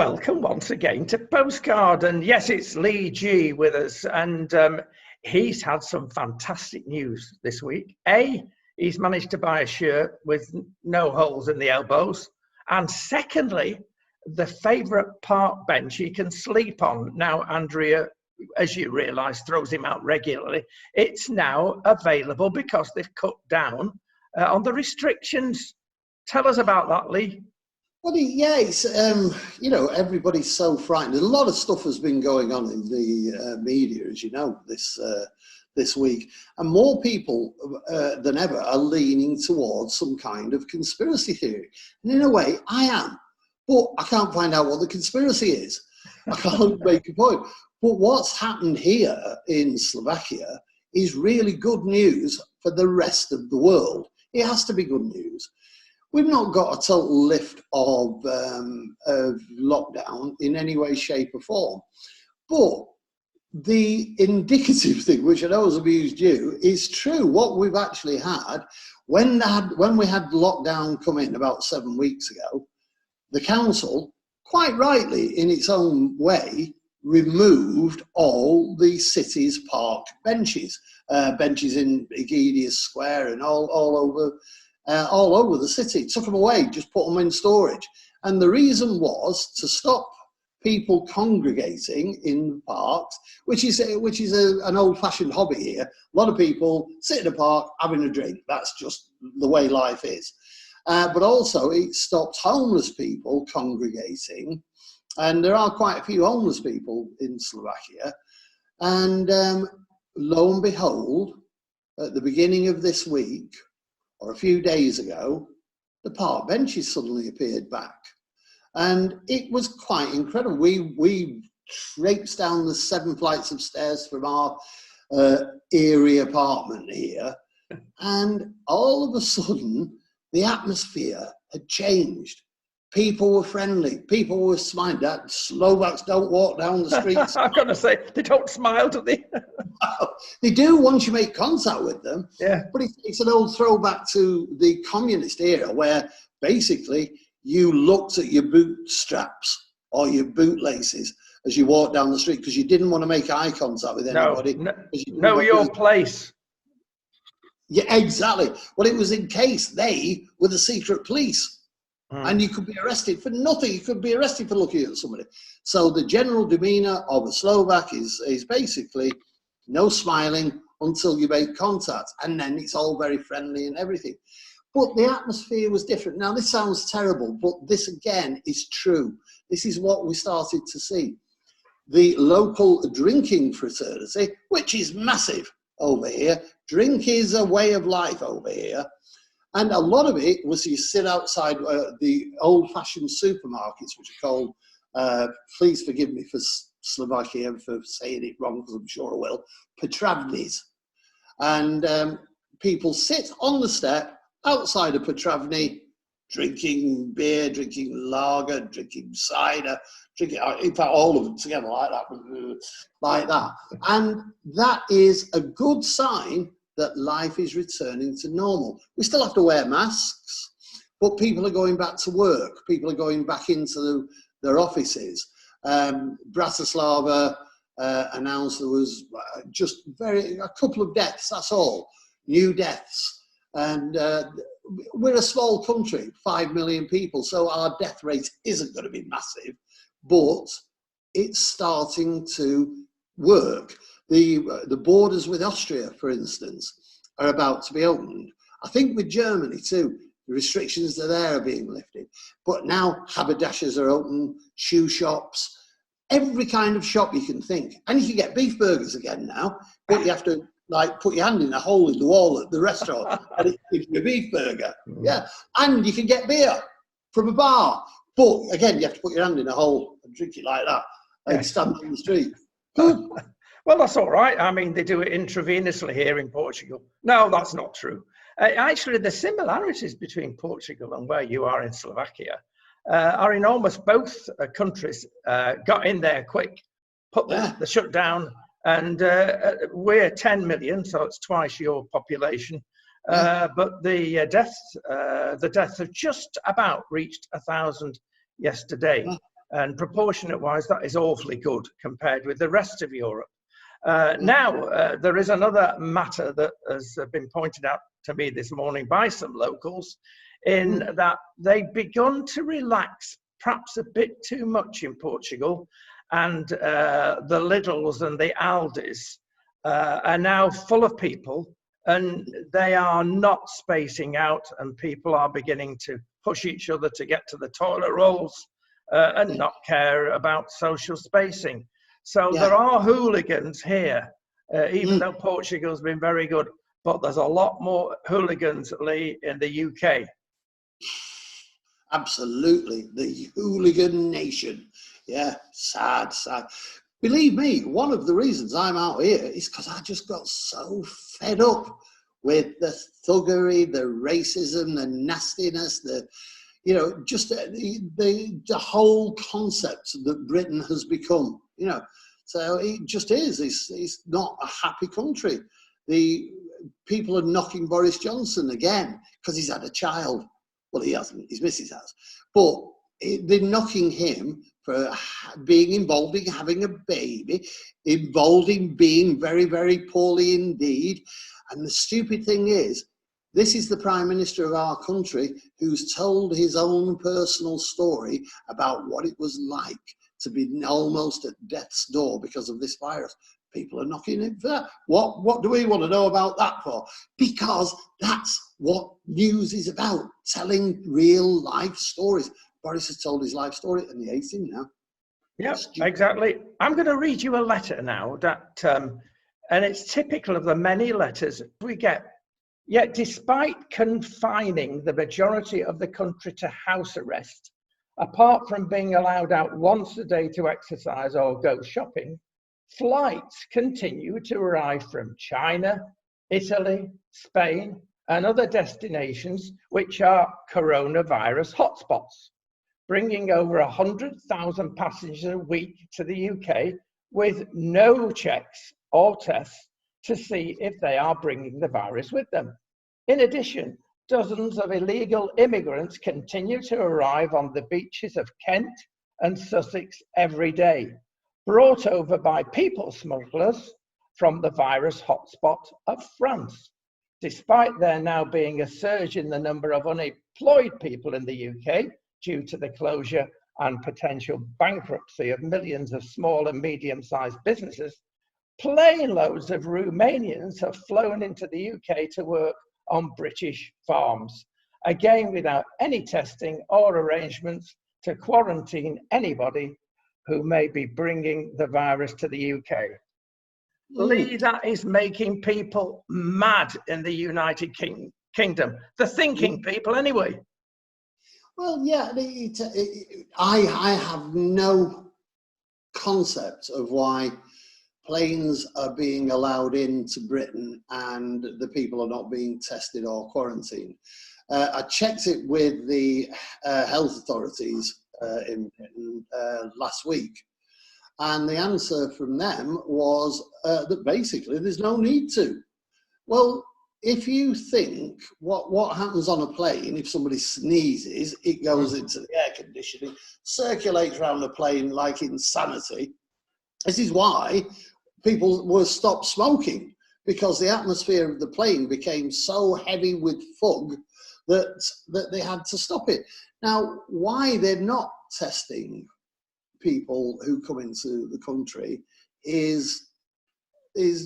Welcome once again to Postcard. And yes, it's Leigh G with us. And he's had some fantastic news this week. He's managed to buy a shirt with no holes in the elbows. And secondly, the favourite park bench he can sleep on. Now, Andrea, as you realise, throws him out regularly. It's now available because they've cut down on the restrictions. Tell us about that, Leigh. Well, yeah, it's, everybody's so frightened. A lot of stuff has been going on in the media, as you know, this week. And more people than ever are leaning towards some kind of conspiracy theory. And in a way, I am. But I can't find out what the conspiracy is. I can't make a point. But what's happened here in Slovakia is really good news for the rest of the world. It has to be good news. We've not got a total lift of lockdown in any way, shape or form. But the indicative thing, which I know has amused you, is true. What we've actually had, when we had lockdown come in about 7 weeks ago, the council, quite rightly in its own way, removed all the city's park benches, benches in Egedius Square and all over the city. Took them away, just put them in storage. And the reason was to stop people congregating in parks, which is an old-fashioned hobby here. A lot of people sit in a park having a drink. That's just the way life is. But also it stopped homeless people congregating. And there are quite a few homeless people in Slovakia. And lo and behold, at the beginning of this week, or a few days ago, the park benches suddenly appeared back. And it was quite incredible. We traipsed down the 7 flights of stairs from our eerie apartment here, and all of a sudden, the atmosphere had changed. People were friendly. People were smiling. Slovaks don't walk down the streets. I'm going to say, they don't smile, do they? They do once you make contact with them. Yeah. But it's an old throwback to the communist era where basically you looked at your bootstraps or your bootlaces as you walked down the street because you didn't want to make eye contact with anybody. Know your place. Yeah, exactly. Well, it was in case they were the secret police. And you could be arrested for nothing. You could be arrested for looking at somebody. So the general demeanour of a Slovak is basically no smiling until you make contact. And then it's all very friendly and everything. But the atmosphere was different. Now, this sounds terrible, but this, again, is true. This is what we started to see. The local drinking fraternity, which is massive over here. Drink is a way of life over here. And a lot of it was you sit outside the old-fashioned supermarkets, which are called, please forgive me for Slovakia for saying it wrong, because I'm sure I will, Potravnis. And people sit on the step outside of Potravny, drinking beer, drinking lager, drinking cider, drinking, in fact, all of them together like that. And that is a good sign that life is returning to normal. We still have to wear masks, but people are going back to work. People are going back into their offices. Bratislava announced there was just a couple of deaths, that's all, new deaths. And we're a small country, 5 million people, so our death rate isn't going to be massive, but it's starting to work. The borders with Austria, for instance, are about to be opened. I think with Germany too, the restrictions there are being lifted. But now haberdashers are open, shoe shops, every kind of shop you can think. And you can get beef burgers again now, but you have to put your hand in a hole in the wall at the restaurant and it gives you a beef burger. Yeah, and you can get beer from a bar. But again, you have to put your hand in a hole and drink it like that and stand on the street. Well, that's all right. I mean, they do it intravenously here in Portugal. No, that's not true. Actually, the similarities between Portugal and where you are in Slovakia are enormous. Both countries got in there quick, put the shutdown, and we're 10 million, so it's twice your population. But the deaths have just about reached 1,000 yesterday. And proportionate-wise, that is awfully good compared with the rest of Europe. Now, there is another matter that has been pointed out to me this morning by some locals, in that they've begun to relax perhaps a bit too much in Portugal, and the Lidls and the Aldis are now full of people, and they are not spacing out, and people are beginning to push each other to get to the toilet rolls and not care about social spacing. So there are hooligans here, even though Portugal's been very good, but there's a lot more hooligans, Leigh, in the UK. Absolutely, the hooligan nation. Yeah, sad. Believe me, one of the reasons I'm out here is because I just got so fed up with the thuggery, the racism, the nastiness, just the whole concept that Britain has become. So it just is. It's not a happy country. The people are knocking Boris Johnson again because he's had a child. Well, he hasn't. His missus has. But they're knocking him for being involved in having a baby, involved in being very, very poorly indeed. And the stupid thing is, this is the Prime Minister of our country who's told his own personal story about what it was like to be almost at death's door because of this virus. People are knocking it for that. What do we want to know about that for? Because that's what news is about, telling real life stories. Boris has told his life story and he hates him now. Yeah, exactly. I'm going to read you a letter now that, and it's typical of the many letters we get. Yet despite confining the majority of the country to house arrest, apart from being allowed out once a day to exercise or go shopping, flights continue to arrive from China, Italy, Spain, and other destinations which are coronavirus hotspots, bringing over 100,000 passengers a week to the UK with no checks or tests to see if they are bringing the virus with them. In addition, dozens of illegal immigrants continue to arrive on the beaches of Kent and Sussex every day, brought over by people smugglers from the virus hotspot of France. Despite there now being a surge in the number of unemployed people in the UK due to the closure and potential bankruptcy of millions of small and medium-sized businesses, plane loads of Romanians have flown into the UK to work on British farms, again without any testing or arrangements to quarantine anybody who may be bringing the virus to the UK. Leigh, that is making people mad in the United Kingdom. The thinking people, anyway. Well, yeah, I have no concept of why planes are being allowed into Britain and the people are not being tested or quarantined. I checked it with the health authorities in Britain last week, and the answer from them was that basically there's no need to. Well, if you think what happens on a plane, if somebody sneezes, it goes into the air conditioning, circulates around the plane like insanity. This is why people will stop smoking, because the atmosphere of the plane became so heavy with fog that they had to stop it. Now, why they're not testing people who come into the country is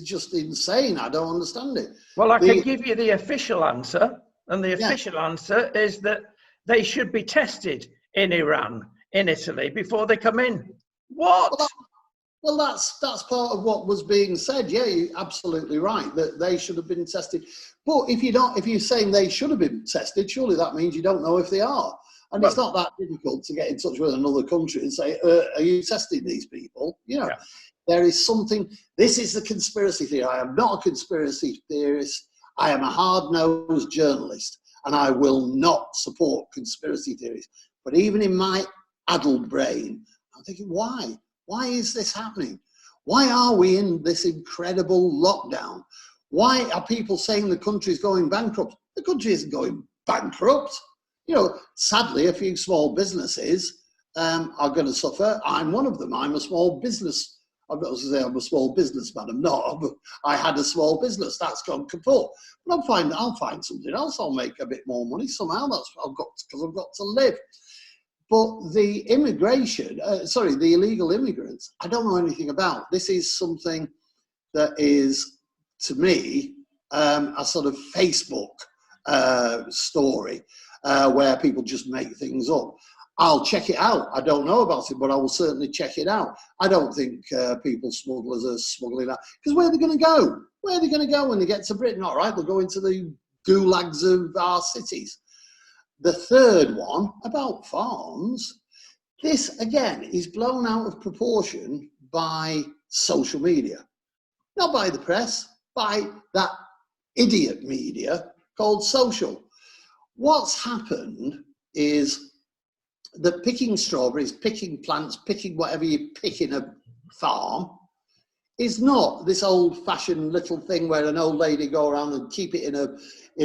just insane. I don't understand it. Well, I can give you the official answer, and the official answer is that they should be tested in Iran, in Italy, before they come in. What? Well, that's part of what was being said. Yeah, you're absolutely right that they should have been tested. But if you're saying they should have been tested, surely that means you don't know if they are. And it's not that difficult to get in touch with another country and say, are you testing these people? There is something. This is the conspiracy theory. I am not a conspiracy theorist. I am a hard-nosed journalist, and I will not support conspiracy theories. But even in my addled brain, I'm thinking, why? Why is this happening? Why are we in this incredible lockdown? Why are people saying the country is going bankrupt? The country isn't going bankrupt. Sadly, a few small businesses are going to suffer. I'm one of them. I'm a small business. I'm not going to say I'm a small businessman. I'm not. I had a small business that's gone kaput. But I'll find something else. I'll make a bit more money somehow. That's what I've got, because I've got to live. But the the illegal immigrants, I don't know anything about. This is something that is, to me, a sort of Facebook story where people just make things up. I'll check it out. I don't know about it, but I will certainly check it out. I don't think smugglers are smuggling out. Because where are they going to go? Where are they going to go when they get to Britain? All right, they'll go into the gulags of our cities. The third one, about farms, this, again, is blown out of proportion by social media. Not by the press, by that idiot media called social. What's happened is that picking strawberries, picking plants, picking whatever you pick in a farm is not this old-fashioned little thing where an old lady go around and keep it in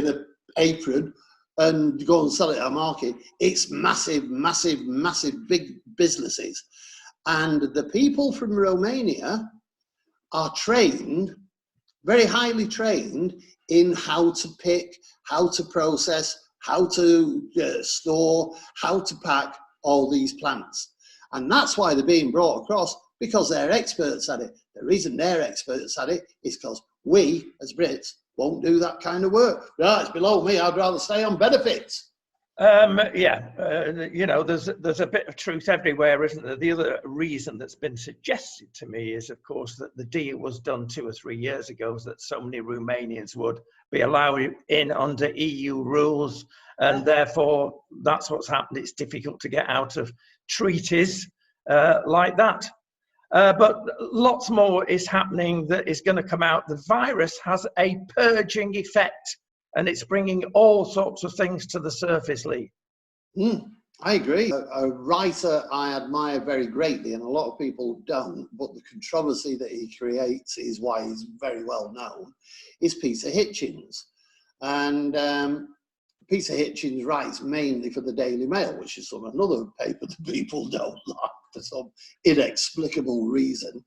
a apron and go and sell it at a market. It's massive, massive, massive big businesses. And the people from Romania are trained, very highly trained, in how to pick, how to process, how to store, how to pack all these plants. And that's why they're being brought across, because they're experts at it. The reason they're experts at it is because we, as Brits, won't do that kind of work. It's below me. I'd rather stay on benefits. There's a bit of truth everywhere, isn't there? The other reason that's been suggested to me is, of course, that the deal was done 2 or 3 years ago, that so many Romanians would be allowed in under EU rules, and therefore that's what's happened. It's difficult to get out of treaties like that. But lots more is happening that is going to come out. The virus has a purging effect, and it's bringing all sorts of things to the surface, Leigh. I agree. A writer I admire very greatly, and a lot of people don't, but the controversy that he creates is why he's very well known, is Peter Hitchens. And Peter Hitchens writes mainly for the Daily Mail, which is another paper that people don't like for some inexplicable reason.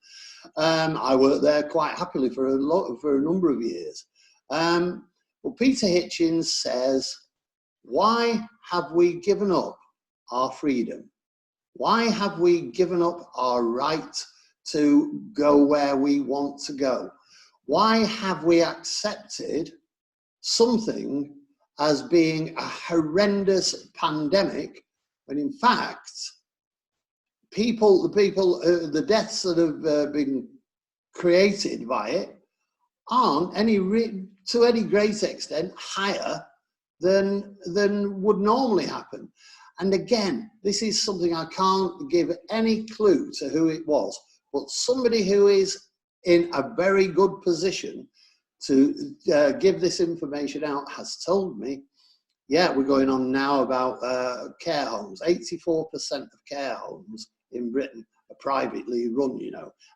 I worked there quite happily for a number of years. Well, Peter Hitchens says, why have we given up our freedom? Why have we given up our right to go where we want to go? Why have we accepted something as being a horrendous pandemic when in fact the deaths that have been created by it aren't to any great extent higher than would normally happen. And again, this is something I can't give any clue to who it was, but somebody who is in a very good position to give this information out has told me, we're going on now about care homes. 84% of care homes in Britain are privately run,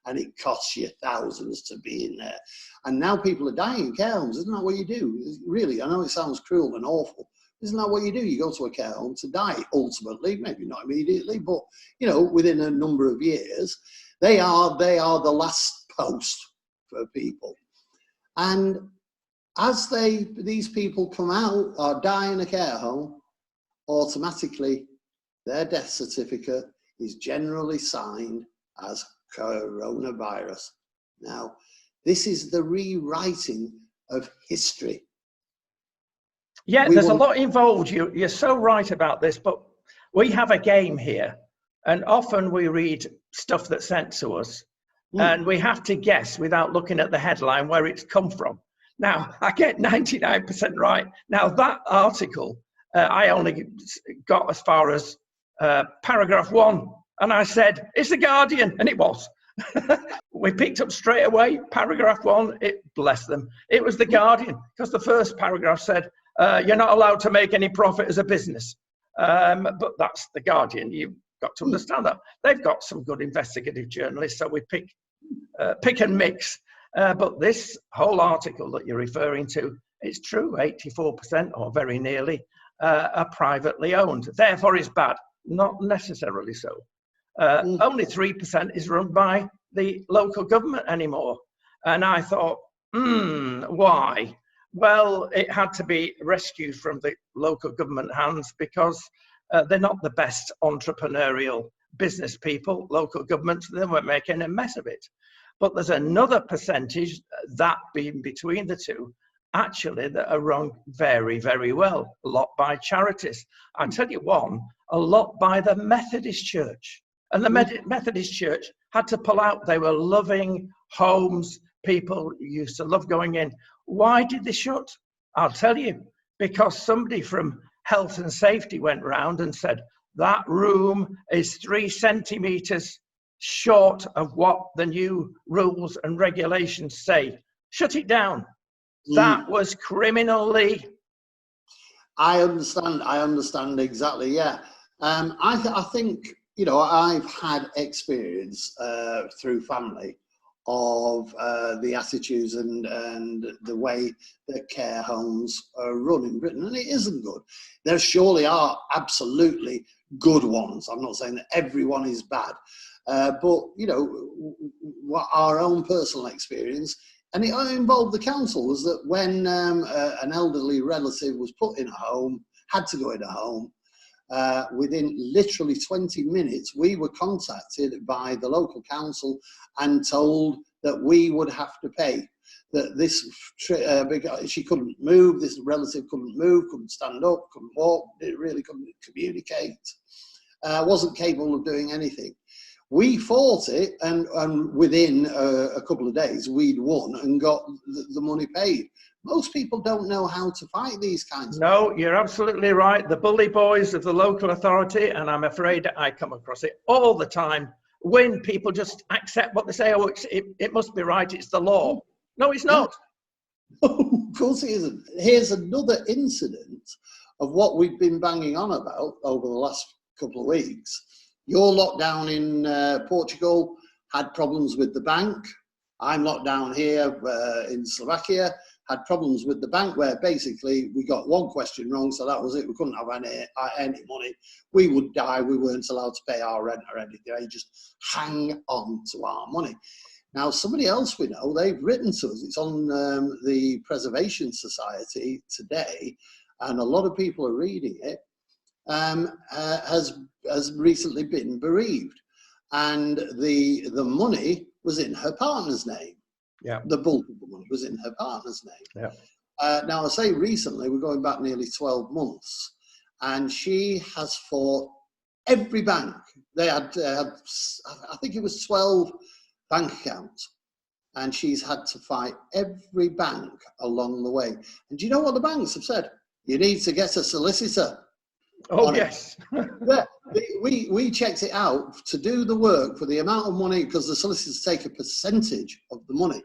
and it costs you thousands to be in there. And now people are dying in care homes. Isn't that what you do? Really, I know it sounds cruel and awful. Isn't that what you do? You go to a care home to die, ultimately, maybe not immediately, but, within a number of years. They are the last post for people. And as these people come out or die in a care home, automatically their death certificate is generally signed as coronavirus. Now, this is the rewriting of history. Yeah, there's a lot involved. You're so right about this, but we have a game here, and often we read stuff that's sent to us, and we have to guess without looking at the headline where it's come from. Now, I get 99% right. Now, that article, I only got as far as paragraph 1, and I said, it's The Guardian, and it was. We picked up straight away, paragraph 1, bless them. It was The Guardian, because the first paragraph said, you're not allowed to make any profit as a business. But that's The Guardian. You've got to understand that. They've got some good investigative journalists, so we pick and mix. But this whole article that you're referring to, it's true, 84% or very nearly are privately owned. Therefore, it's bad. not necessarily so. Only 3% is run by the local government anymore. And I thought, why? Well, it had to be rescued from the local government hands because they're not the best entrepreneurial business people, local governments. They weren't making a mess of it. But there's another percentage, that being between the two, actually, that are run very, very well. A lot by charities. I'll tell you one, a lot by the Methodist Church. And the Methodist Church had to pull out. They were loving homes. People used to love going in. Why did they shut? I'll tell you, because somebody from health and safety went round and said, that room is 3 centimetres short of what the new rules and regulations say. Shut it down. That was criminally. I understand exactly, yeah. I think, you know, I've had experience through family of the attitudes and the way that care homes are run in Britain, and it isn't good. There surely are absolutely good ones. I'm not saying that everyone is bad, but, you know, what our own personal experience, and it involved the council, was that when an elderly relative was put in a home, had to go in a home, within literally 20 minutes, we were contacted by the local council and told that we would have to pay. That this, she couldn't move, this relative couldn't move, couldn't stand up, couldn't walk, it really couldn't communicate, wasn't capable of doing anything. We fought it, and within a couple of days, we'd won and got the money paid. Most people don't know how to fight these kinds of No, you're absolutely right. The bully boys of the local authority, and I'm afraid I come across it all the time, when people just accept what they say. Oh, it must be right, it's the law. No, it's not. Of course it isn't. Here's another incident of what we've been banging on about over the last couple of weeks. Your lockdown in Portugal had problems with the bank. I'm locked down here in Slovakia, had problems with the bank, where basically we got one question wrong, so that was it. We couldn't have any money. We would die. We weren't allowed to pay our rent or anything. They just hang on to our money. Now, somebody else we know, they've written to us. It's on the Preservation Society today, and a lot of people are reading it. Has recently been bereaved, and the money was in her partner's name. Yeah, the bulk of the money was in her partner's name. Yeah. Now, I say recently, we're going back nearly 12 months, and she has fought every bank. They had I think it was 12 bank accounts, and she's had to fight every bank along the way. And do you know what the banks have said? You need to get a solicitor. Oh, yes. Yeah, we checked it out to do the work for the amount of money, because the solicitors take a percentage of the money.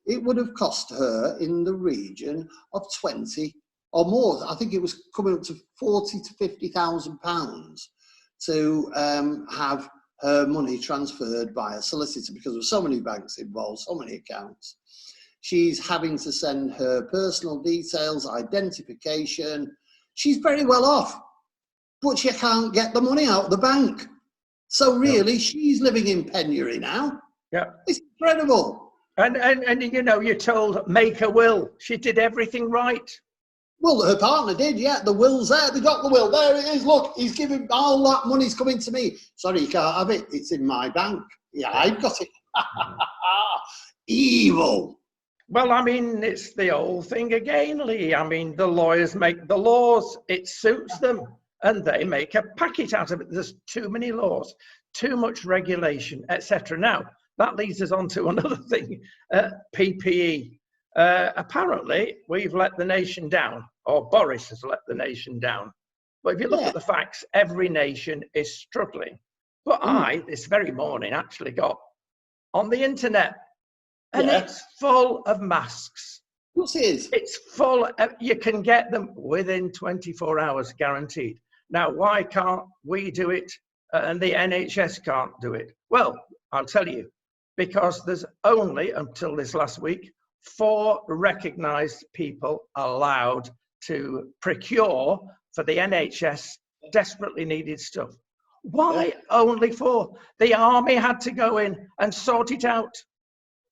It would have cost her in the region of 20 or more. I think it was coming up to 40 to 50,000 pounds to have her money transferred by a solicitor, because there were so many banks involved, so many accounts. She's having to send her personal details, identification. She's very well off, but she can't get the money out of the bank. So really, she's living in penury now. Yeah. It's incredible. And you know, you're told, make a will. She did everything right. Well, her partner did, yeah. The will's there. They got the will. There it is. Look, he's giving all that money's coming to me. Sorry, you can't have it. It's in my bank. Yeah, I've got it. Evil. Well, I mean, it's the old thing again, Leigh. I mean, the lawyers make the laws. It suits them, and they make a packet out of it. There's too many laws, too much regulation, etc. Now, that leads us on to another thing, PPE. Apparently, we've let the nation down, or Boris has let the nation down. But if you look at the facts, every nation is struggling. But I, this very morning, actually got on the internet, and it's full of masks. What is? It's full of, you can get them within 24 hours, guaranteed. Now, why can't we do it and the NHS can't do it? Well, I'll tell you, because there's only, until this last week, 4 recognised people allowed to procure for the NHS desperately needed stuff. Why only 4? The army had to go in and sort it out.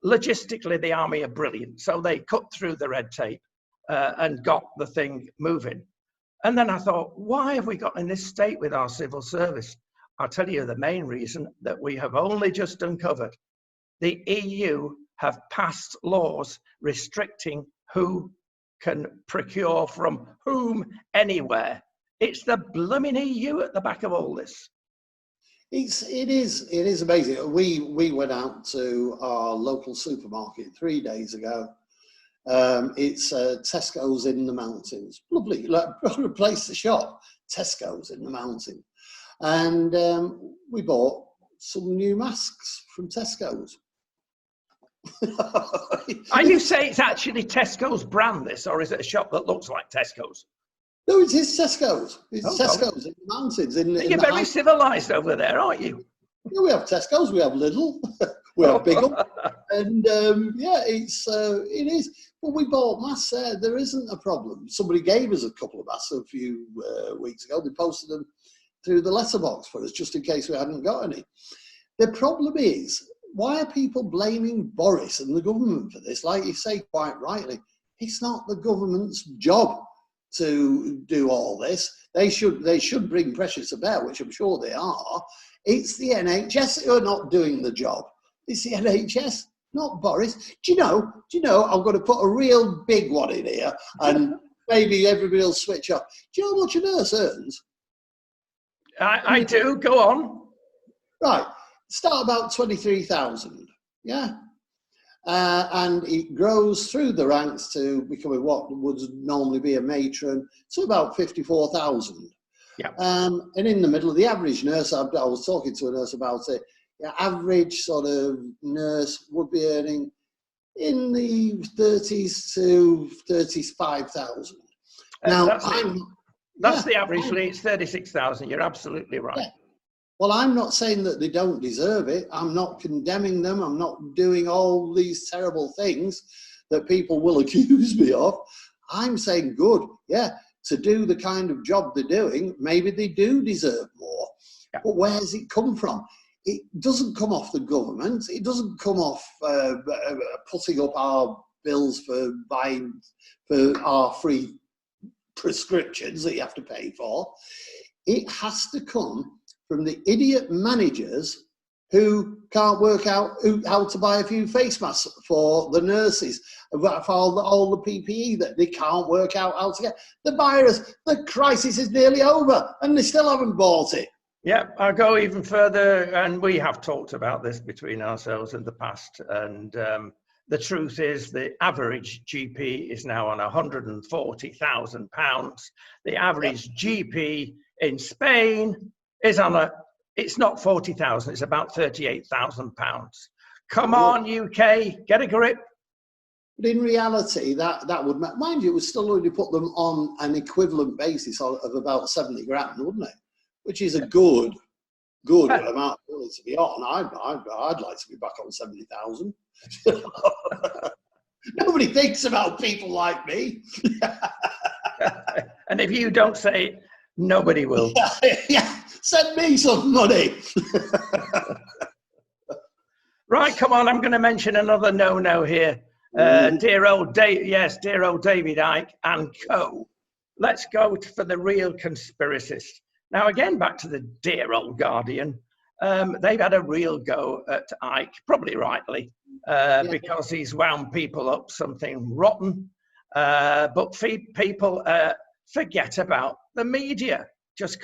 Logistically, the army are brilliant. So they cut through the red tape and got the thing moving. And then I thought, why have we got in this state with our civil service? I'll tell you the main reason that we have only just uncovered. The EU have passed laws restricting who can procure from whom anywhere. It's the blooming EU at the back of all this. It is amazing. We went out to our local supermarket 3 days ago. It's Tesco's in the mountains. Lovely, like a place to shop. Tesco's in the mountain, and we bought some new masks from Tesco's. Are you saying it's actually Tesco's brand, this, or is it a shop that looks like Tesco's? No, it is Tesco's. It's Tesco's in the mountains. You're very civilised over there, aren't you? Yeah, we have Tesco's, we have Lidl, we have Biggle, and it is. But we bought masks there. There isn't a problem. Somebody gave us a couple of masks a few weeks ago. They posted them through the letterbox for us, just in case we hadn't got any. The problem is, why are people blaming Boris and the government for this? Like you say quite rightly, it's not the government's job to do all this. They should bring pressure to bear, which I'm sure they are. It's the NHS who are not doing the job. It's the NHS, not Boris. Do you know, I'm going to put a real big one in here, and maybe everybody will switch off. Do you know how much a nurse earns? I do, go on. Right, start about 23,000, yeah? And it grows through the ranks to becoming what would normally be a matron, to about 54,000. Yeah. And in the middle of the average nurse, I was talking to a nurse about it, the average sort of nurse would be earning in the 30s to 35,000. Now, that's the average, Leigh. It's 36,000. You're absolutely right. Yeah. Well, I'm not saying that they don't deserve it. I'm not condemning them. I'm not doing all these terrible things that people will accuse me of. I'm saying good, yeah, to do the kind of job they're doing, maybe they do deserve more. Yeah. But where does it come from? It doesn't come off the government. It doesn't come off putting up our bills for buying for our free prescriptions that you have to pay for. It has to come from the idiot managers who can't work out how to buy a few face masks for the nurses, for all the PPE that they can't work out how to get. The virus, the crisis is nearly over, and they still haven't bought it. Yeah, I'll go even further, and we have talked about this between ourselves in the past, and the truth is the average GP is now on £140,000. The average GP in Spain is on it's not 40,000, it's about £38,000. Come on, UK, get a grip. But in reality, that would, mind you, it would still only put them on an equivalent basis of about 70 grand, wouldn't it? Which is a good amount of money to be on. I'd like to be back on 70,000. Nobody thinks about people like me. And if you don't say it, nobody will. Yeah, send me some money. Right, come on, I'm going to mention another no-no here. Dear old David Icke and co. Let's go for the real conspiracists. Now, again, back to the dear old Guardian. They've had a real go at Icke, probably rightly, because he's wound people up something rotten. But people forget about the media, just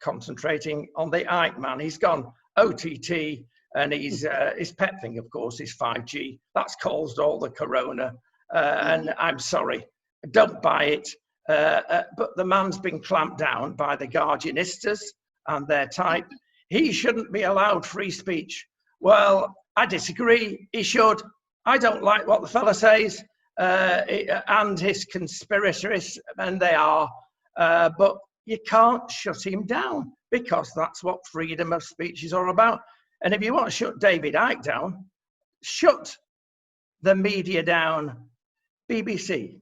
concentrating on the Icke man. He's gone OTT, and his pet thing, of course, is 5G. That's caused all the corona, and I'm sorry, don't buy it. But the man's been clamped down by the Guardianistas and their type. He shouldn't be allowed free speech. Well, I disagree. He should. I don't like what the fella says, and his conspiratorists, and they are. But you can't shut him down, because that's what freedom of speech is all about. And if you want to shut David Icke down, shut the media down, BBC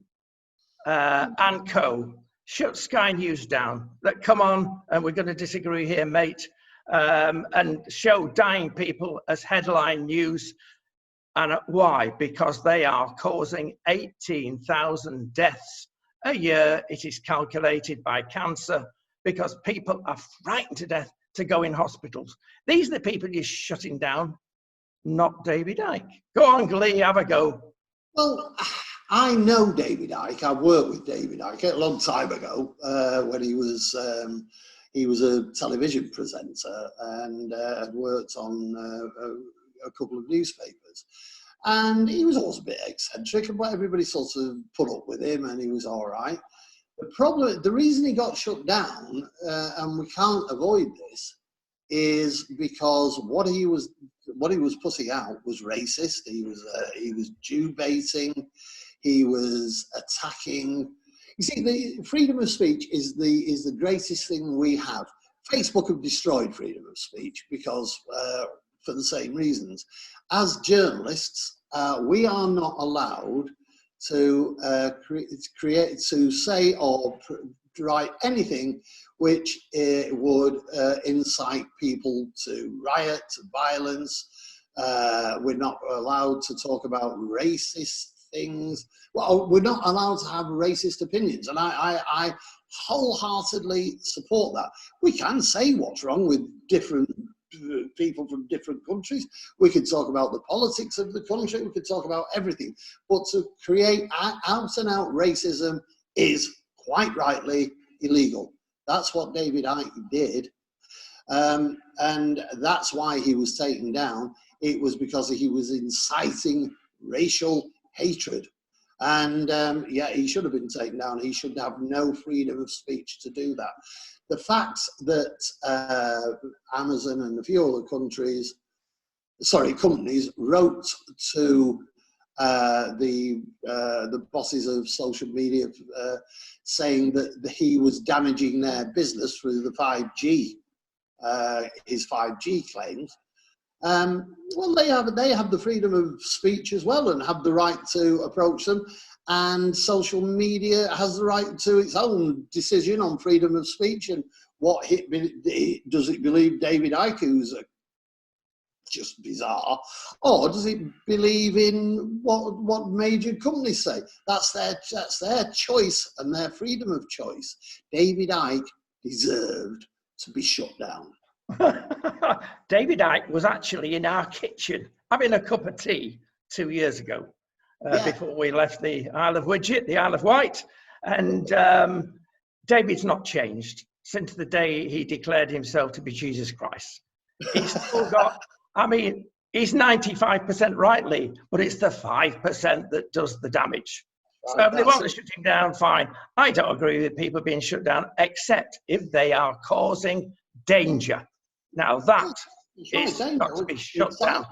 and co. shut Sky News down. That come on, and we're going to disagree here, mate, and show dying people as headline news. And why? Because they are causing 18,000 deaths a year. It is calculated by cancer, because people are frightened to death to go in hospitals. These are the people you're shutting down, not David Icke. Go on, Leigh, have a go. Well, I know David Icke. I worked with David Icke a long time ago when he was a television presenter and had worked on a couple of newspapers. And he was always a bit eccentric, but everybody sort of put up with him, and he was all right. The reason he got shut down, and we can't avoid this, is because what he was putting out was racist. He was Jew baiting. He was attacking. You see, the freedom of speech is the greatest thing we have. Facebook have destroyed freedom of speech because for the same reasons. As journalists, we are not allowed to create, to say or write anything which would incite people to riot, to violence. We're not allowed to talk about racist things. Well, we're not allowed to have racist opinions, and I wholeheartedly support that. We can say what's wrong with different people from different countries. We could talk about the politics of the country. We could talk about everything. But to create out and out racism is quite rightly illegal. That's what David Icke did. And that's why he was taken down. It was because he was inciting racial hatred. And yeah, he should have been taken down. He should have no freedom of speech to do that. The fact that Amazon and a few other companies wrote to the bosses of social media saying that he was damaging their business through the 5G, his 5G claims. Well, they have the freedom of speech as well, and have the right to approach them. And social media has the right to its own decision on freedom of speech and what does it believe David Icke, who's just bizarre, or does it believe in what major companies say? That's their choice and their freedom of choice. David Icke deserved to be shut down. David Icke was actually in our kitchen having a cup of tea 2 years ago, before we left the Isle of the Isle of Wight. And David's not changed since the day he declared himself to be Jesus Christ. He's still got, I mean, he's 95% rightly, but it's the 5% that does the damage. So if they want to shut him down, fine. I don't agree with people being shut down, except if they are causing danger. Now that is got to be shut down.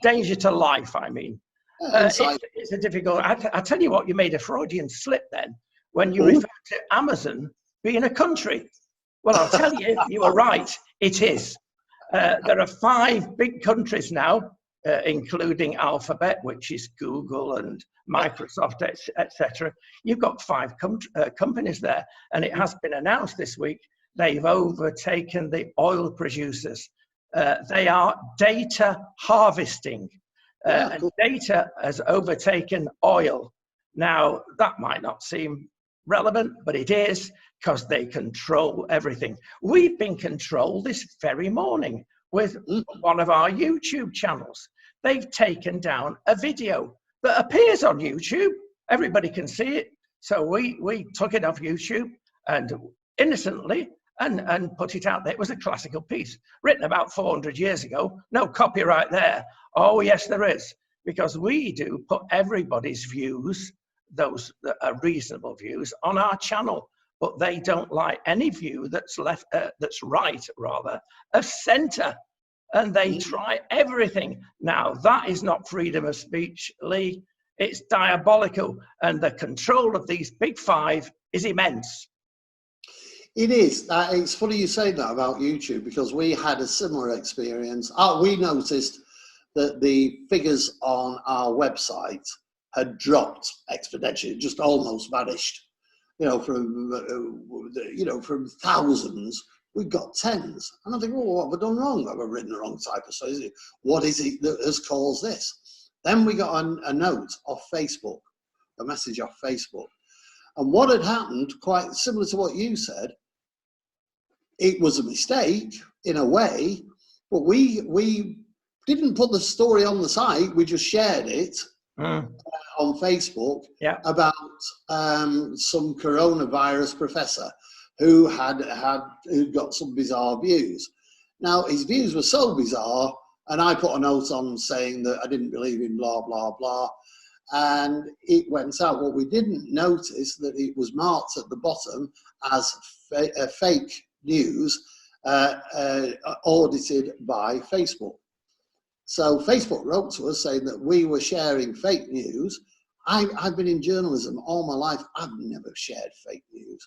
Danger to life, I mean. It's a difficult, I tell you what, you made a Freudian slip then when you referred to Amazon being a country. Well, I'll tell you, you were right, it is. There are 5 big countries now, including Alphabet, which is Google and Microsoft, etc. You've got 5 companies there, and it has been announced this week they've overtaken the oil producers. They are data harvesting, and data has overtaken oil. Now, that might not seem relevant, but it is, because they control everything. We've been controlled this very morning with one of our YouTube channels. They've taken down a video that appears on YouTube. Everybody can see it. So we took it off YouTube and innocently and put it out there. It was a classical piece written about 400 years ago. No copyright there. Oh, yes, there is. Because we do put everybody's views, those that are reasonable views, on our channel. But they don't like any view that's right, of centre. And they try everything. Now, that is not freedom of speech, Leigh. It's diabolical. And the control of these big 5 is immense. It is. It's funny you say that about YouTube, because we had a similar experience. We noticed that the figures on our website had dropped exponentially, just almost vanished. from thousands, we've got tens. And I think, well, what have I done wrong? Have I written the wrong type of stuff? What is it that has caused this? Then we got a note off Facebook, a message off Facebook. And what had happened, quite similar to what you said, it was a mistake in a way, but we didn't put the story on the site, we just shared it on Facebook about some coronavirus professor who'd got some bizarre views. Now, his views were so bizarre, and I put a note on saying that I didn't believe in blah, blah, blah, and it went out. What we didn't notice that it was marked at the bottom as fake news, audited by Facebook. So Facebook wrote to us saying that we were sharing fake news. I've been in journalism all my life. I've never shared fake news.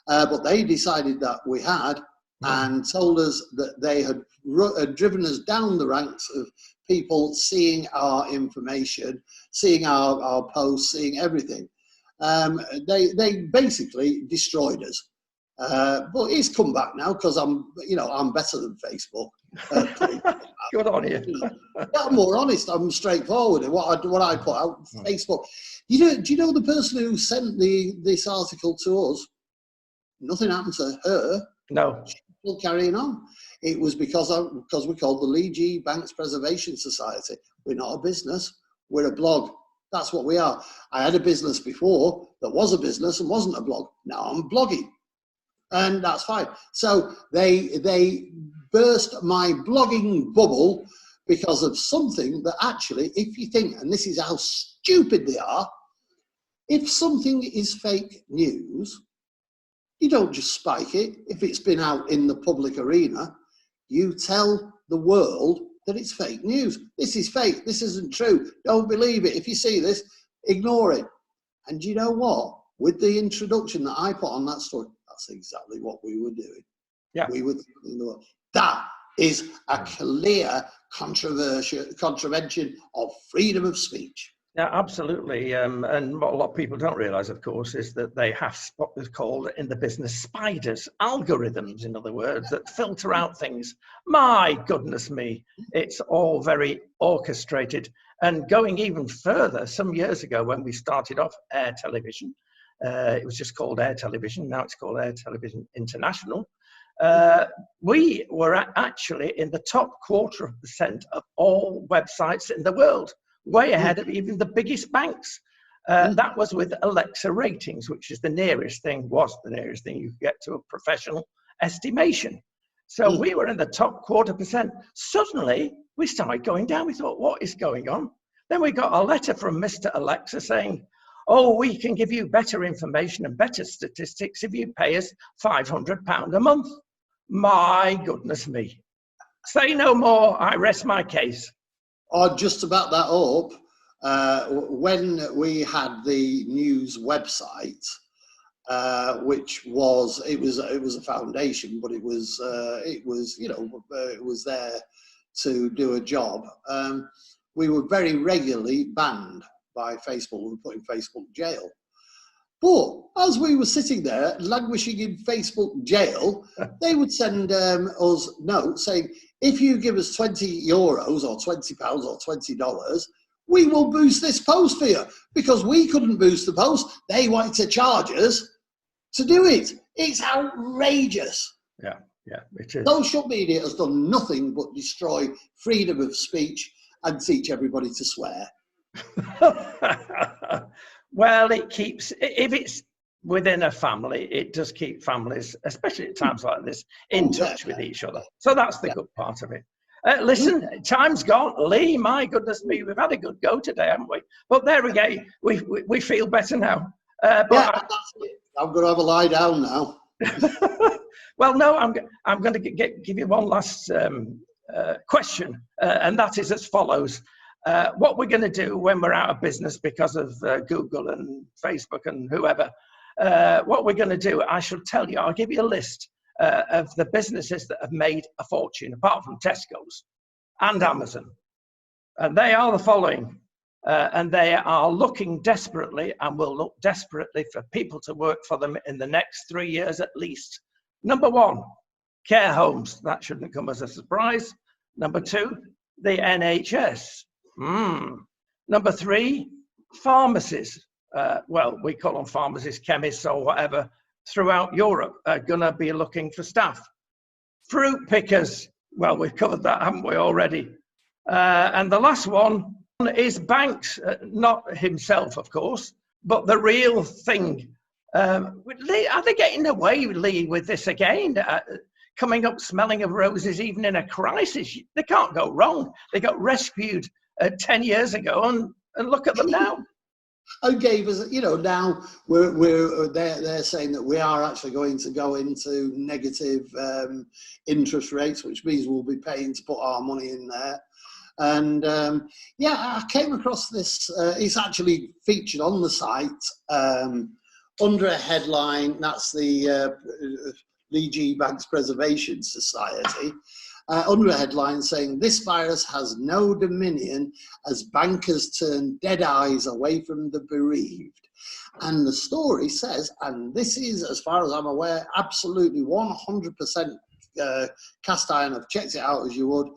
But they decided that we had, and told us that they had driven us down the ranks of people seeing our information, seeing our posts, seeing everything. They basically destroyed us. But he's come back now because I'm better than Facebook. Good on you. I'm more honest. I'm straightforward in what I put out on Facebook. Do you know the person who sent this article to us? Nothing happened to her. No. She's still carrying on. It was because we're called the Leigh Banks Preservation Society. We're not a business. We're a blog. That's what we are. I had a business before that was a business and wasn't a blog. Now I'm blogging. And that's fine. So they burst my blogging bubble because of something that actually, if you think, and this is how stupid they are, if something is fake news, you don't just spike it. If it's been out in the public arena, you tell the world that it's fake news. This is fake. This isn't true. Don't believe it. If you see this, ignore it. And you know what? With the introduction that I put on that story, that's exactly what we were doing. Yeah. We were telling the world. That is a clear contravention of freedom of speech. Yeah, absolutely. And what a lot of people don't realise, of course, is that they have what is called in the business spiders, algorithms, in other words, that filter out things. My goodness me, it's all very orchestrated. And going even further, some years ago when we started off Air Television, it was just called Air Television, now it's called Air Television International. We were actually in the top 0.25% of all websites in the world, way ahead of even the biggest banks. That was with Alexa ratings, which is the nearest thing you could get to a professional estimation. So we were in the top 0.25%. Suddenly, we started going down. We thought, what is going on? Then we got a letter from Mr. Alexa saying, oh, we can give you better information and better statistics if you pay us £500 a month. My goodness me. Say no more, I rest my case. Oh, just about that up, when we had the news website, which was a foundation, but it was there to do a job. We were very regularly banned by Facebook. We were put in Facebook jail. But as we were sitting there languishing in Facebook jail, they would send us notes saying, if you give us €20 or £20 or $20, we will boost this post for you. Because we couldn't boost the post, they wanted to charge us to do it. It's outrageous. Yeah, it is. Social media has done nothing but destroy freedom of speech and teach everybody to swear. Well, it keeps, if it's within a family, it does keep families, especially at times like this, in touch with each other. So that's the good part of it. Listen, time's gone. Leigh, my goodness me, we've had a good go today, haven't we? But there we go. We feel better now. But that's it. I'm going to have a lie down now. Well, no, I'm going to give you one last question, and that is as follows. What we're going to do when we're out of business because of Google and Facebook and whoever, what we're going to do, I shall tell you, I'll give you a list of the businesses that have made a fortune, apart from Tesco's and Amazon. And they are the following: and they are looking desperately and will look desperately for people to work for them in the next 3 years at least. Number one, care homes. That shouldn't come as a surprise. Number two, the NHS. Number three, pharmacies. Well, we call them pharmacists, chemists or whatever, throughout Europe are going to be looking for staff. Fruit pickers. Well, we've covered that, haven't we, already? And the last one is banks. Not himself, of course, but the real thing. Leigh, are they getting away, Leigh, with this again? Coming up smelling of roses even in a crisis. They can't go wrong. They got rescued 10 years ago, and look at them now. And gave us, you know, now they're saying that we are actually going to go into negative interest rates, which means we'll be paying to put our money in there. And yeah, I came across this. It's actually featured on the site under a headline. That's the Leigh Banks Preservation Society. Under a headline saying, "This virus has no dominion as bankers turn dead eyes away from the bereaved." And the story says, and this is, as far as I'm aware, absolutely 100% cast iron, I've checked it out as you would,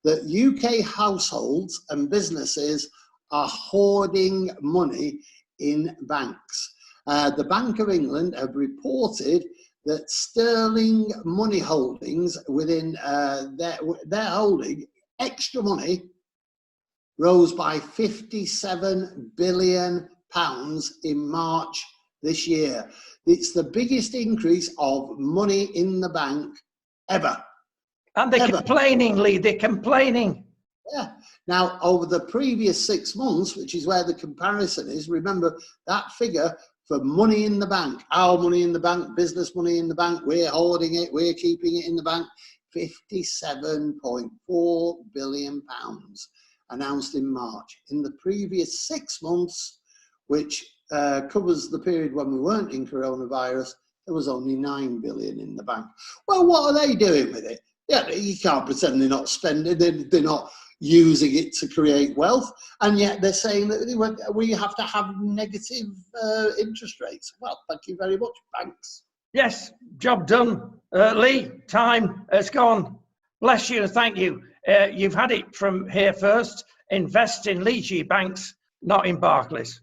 that UK households and businesses are hoarding money in banks. The Bank of England have reported that sterling money holdings within their holding, extra money, rose by £57 billion in March this year. It's the biggest increase of money in the bank ever. And they're complaining, Leigh, they're complaining. Yeah. Now, over the previous 6 months, which is where the comparison is, remember that figure for money in the bank, our money in the bank, business money in the bank, we're hoarding it, we're keeping it in the bank, £57.4 billion announced in March. In the previous 6 months, which covers the period when we weren't in coronavirus, there was only £9 billion in the bank. Well, what are they doing with it? Yeah, you can't pretend they're not spending, they're not using it to create wealth, and yet they're saying that we have to have negative interest rates. Well, thank you very much, banks. Yes, job done. Leigh, time has gone. Bless you, thank you. You've had it from here first. Invest in Leigh Banks, not in Barclays.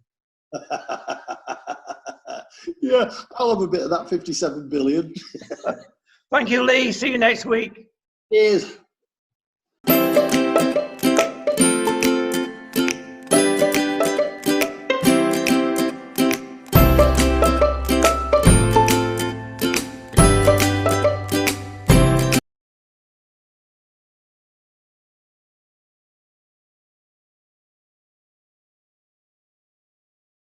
Yeah, I'll have a bit of that 57 billion. Thank you, Leigh. See you next week. Cheers.